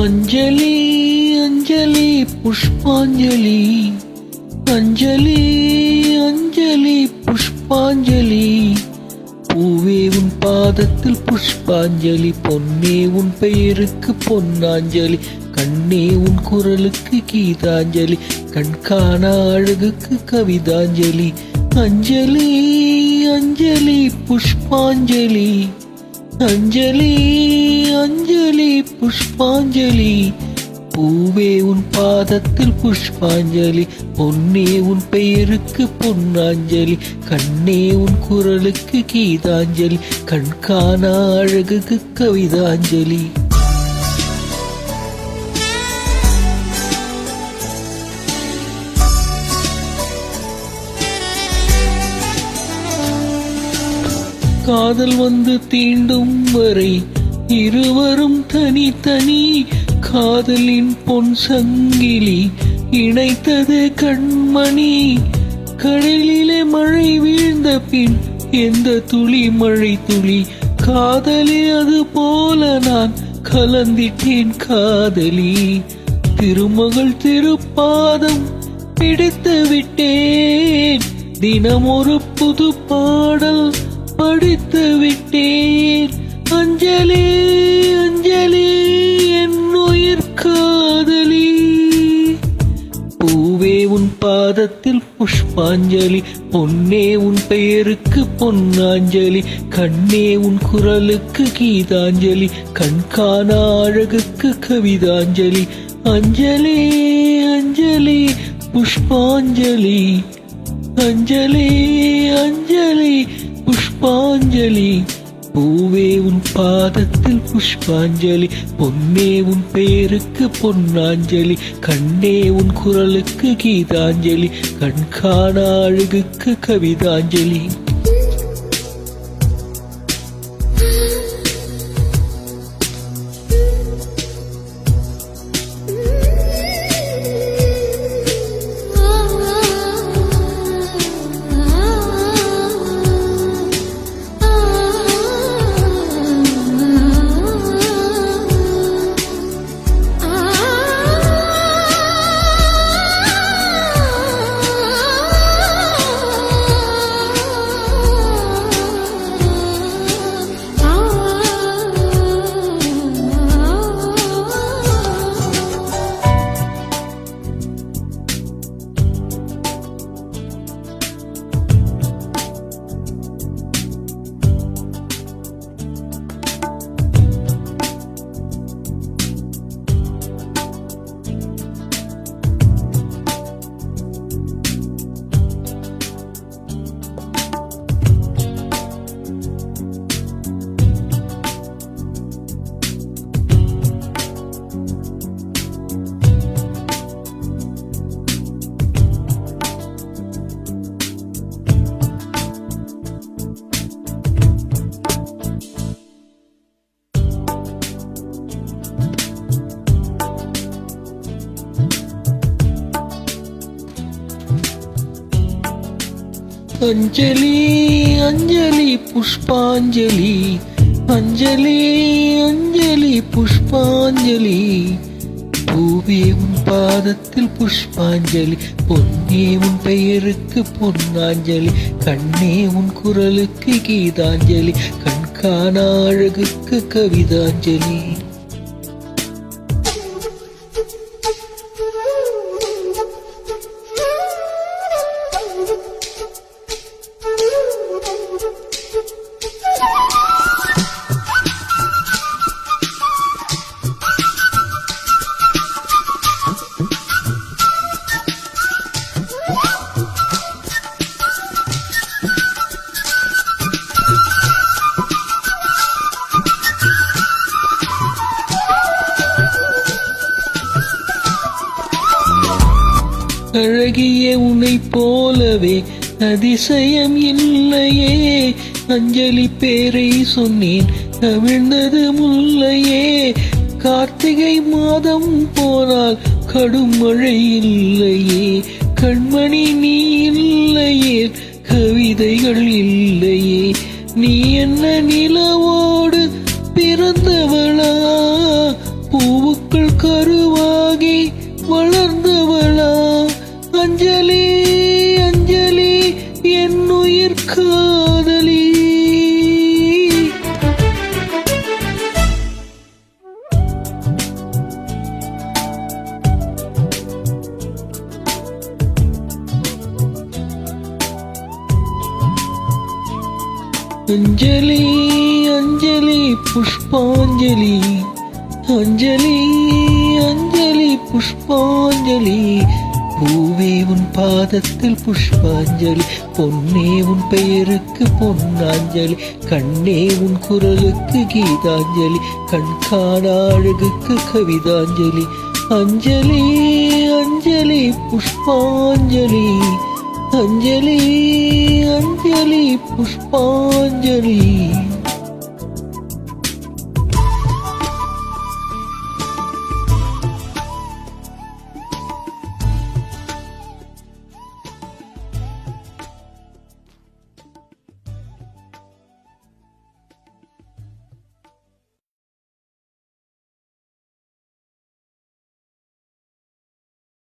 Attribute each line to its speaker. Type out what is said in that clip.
Speaker 1: அஞ்சலி அஞ்சலி புஷ்பாஞ்சலி, அஞ்சலி அஞ்சலி புஷ்பாஞ்சலி. பூவே உன் பாதத்தில் புஷ்பாஞ்சலி, பொன்னே உன் பெயருக்கு பொன்னாஞ்சலி, கண்ணே உன் குரலுக்கு கீதாஞ்சலி, கண்காண அழகுக்கு கவிதாஞ்சலி. அஞ்சலி அஞ்சலி புஷ்பாஞ்சலி, அஞ்சலி அஞ்சலி புஷ்பாஞ்சலி. பூவே உன் பாதத்தில் புஷ்பாஞ்சலி, பொன்னே உன் பெயருக்கு பொன்னாஞ்சலி, கண்ணே உன் குரலுக்கு கீதாஞ்சலி, கண்காண அழகுக்கு கவிதாஞ்சலி. காதல் வந்து தீண்டும் வரை இருவரும் தனித்தனி, காதலின் பொன் சங்கிலி இணைத்தது கண்மணி. கடலிலே மழை வீழ்ந்த பின் எந்த துளி மழை துளி, காதலி அது போல நான் கலந்திட்டேன் காதலி. திருமகள் திருப்பாதம் பிடித்து விட்டேன், தினம் ஒரு புது பாடல் படித்து விட்டேன். அஞ்சலி அஞ்சலி என் உயிர் காதலி. பூவே உன் பாதத்தில் புஷ்பாஞ்சலி, பொன்னே உன் பெயருக்கு பொன்னாஞ்சலி, கண்ணே உன் குரலுக்கு கீதாஞ்சலி, கண்காண அழகுக்கு கவிதாஞ்சலி. அஞ்சலி அஞ்சலி புஷ்பாஞ்சலி, அஞ்சலி அஞ்சலி புஷ்பாஞ்சலி. பூவே உன் பாதத்தில் புஷ்பாஞ்சலி, பொன்னே உன் பெயருக்கு பொன்னாஞ்சலி, கண்ணே உன் குரலுக்கு கீதாஞ்சலி, கண்காண அழகுக்கு கவிதாஞ்சலி. அஞ்சலி அஞ்சலி புஷ்பாஞ்சலி, அஞ்சலி அஞ்சலி புஷ்பாஞ்சலி. பூவே உன் பாதத்தில் புஷ்பாஞ்சலி, பொன்னே உன் பெயருக்கு பொன்னாஞ்சலி, கண்ணே உன் குரலுக்கு கீதாஞ்சலி, கண்காண அழகுக்கு கவிதாஞ்சலி. அழகிய உன்னை போலவே அதிசயம் இல்லையே, அஞ்சலி பேரை சொன்னேன் கவிழ்ந்தது முல்லையே. கார்த்திகை மாதம் போனால் கடும் மழை இல்லையே, கண்மணி நீ இல்லையே கவிதைகள் இல்லையே. நீ என்ன நிலவோடு பிறந்தவளா, பூவுக்குள் வளர்ந்தவளா அஞ்சலி அஞ்சலி என் உயிர் காதலி. அஞ்சலி அஞ்சலி புஷ்பாஞ்சலி அஞ்சலி அஞ்சலி புஷ்பாஞ்சலி. பூவே உன் பாதத்தில் புஷ்பாஞ்சலி, பொன்னே உன் பெயருக்கு பொன்னாஞ்சலி, கண்ணே உன் குரலுக்கு கீதாஞ்சலி, கண் காணா அழகுக்கு கவிதாஞ்சலி. அஞ்சலி அஞ்சலி புஷ்பாஞ்சலி அஞ்சலி அஞ்சலி புஷ்பாஞ்சலி.